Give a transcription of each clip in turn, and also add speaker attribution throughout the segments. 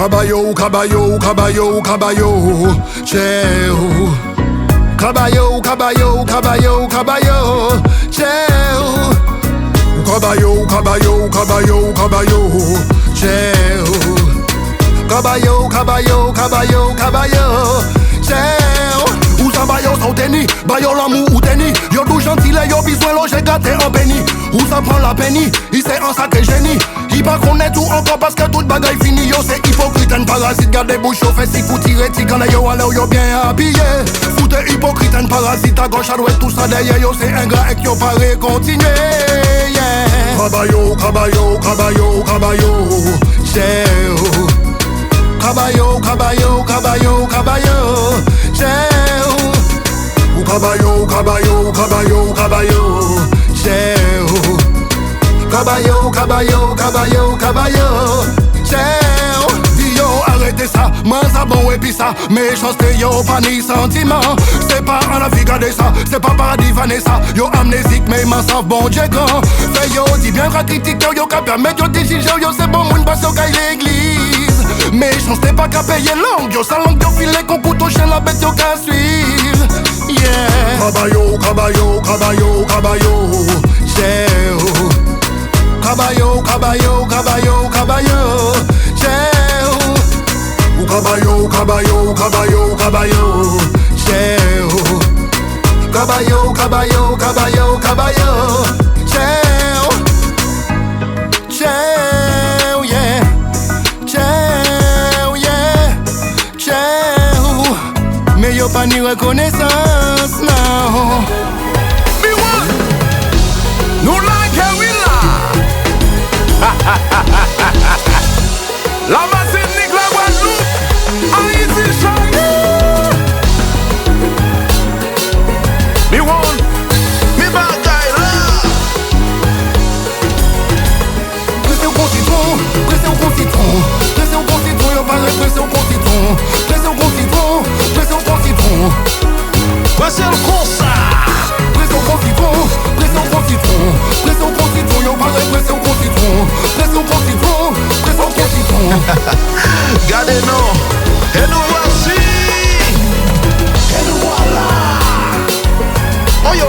Speaker 1: Caballo, caballo, caballo, caballo, cheo. Caballo, caballo, caballo, caballo, cheo. Caballo, caballo, caballo, caballo, cheo. Caballo, caballo, caballo, caballo, cheo. Ou ça bayo sans tenni, bayo l'amour ou tenni. Yo tout gentil et yo besoin loger gâté en béni. Ou ça prend la penny, il c'est un sacré génie. Il pas connaît tout encore parce que toute bagaille fini. Yo c'est hypocrite un parasite, garde bouche au fait si faut tirer tigre yo alors yo bien habillé. Foute hypocrite un parasite à gauche à droite tout ça derrière yo c'est ingrat et yo paraît continuer. Yeah. Caballo, caballo, caballo, caballo, cheo. Caballo, caballo, caballo, caballo, cheo. Caballo, caballo, caballo, caballo, cheo. Caballo, caballo, caballo, caballo, cheo. Yo, arrêtez ça, moi ça bon et puis ça. Méchanceté, yo, pas ni sentiment. C'est pas en Afrique de ça, c'est pas paradis Vanessa. Yo, amnésique, mais ma savent bon Dieu grand. Fait yo, dis bien qu'à critiquer, yo, qu'à permettre, yo, déchiger, yo, c'est bon, moun passe au caille l'église. Méchanceté, pas qu'à payer langue, yo, sa langue, yo, filet, qu'on coûte au chien, la bête, yo, qu'à suivre. Yeah. Caballo, caballo, caballo, caballo, cheo. Caballo, caballo, caballo, caballo, cheo. Caballo, caballo, caballo, caballo, cheo. Caballo, caballo, caballo, caballo, cheo. Cheo, yeah. Cheo, yeah. Cheo. Mais yo pas ni reconnaissance, non.
Speaker 2: Nous like we la Martinique, la Guadeloupe, Haïti, Chagrin. Me want, me bagaille là.
Speaker 1: Pressez au concitron, pressez au concitron. Pressez au concitron, y'a pas de pressez au concitron. Pressez au concitron, pressez au concitron.
Speaker 2: Pressez le concert.
Speaker 1: Pressez au concitron, pressez au concitron. Pressez au concitron, y'a pas de pressez au concitron. Pressez au concitron, pressez au concitron.
Speaker 2: Gardez-nous, et nous voici. Et nous voilà. Oh yo.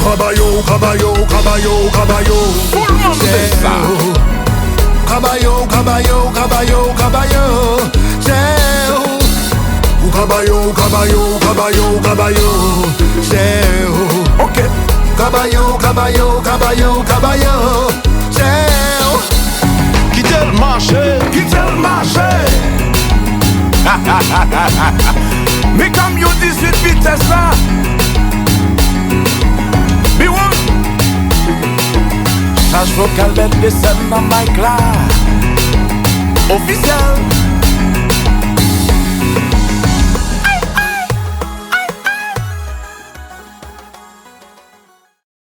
Speaker 1: Caballo, caballo, caballo, caballo.
Speaker 2: Tout le monde sait ça.
Speaker 1: Caballo, caballo, caballo, caballo, cheo. Caballo, caballo, caballo, caballo, cheo.
Speaker 2: Ok.
Speaker 1: Caballo, caballo, caballo, caballo, cheo.
Speaker 2: Quittez le marché, quittez le marché. Mais comme yo 18 vitesses là. Me want. Charge vocal bête descend dans mic là. Officiel.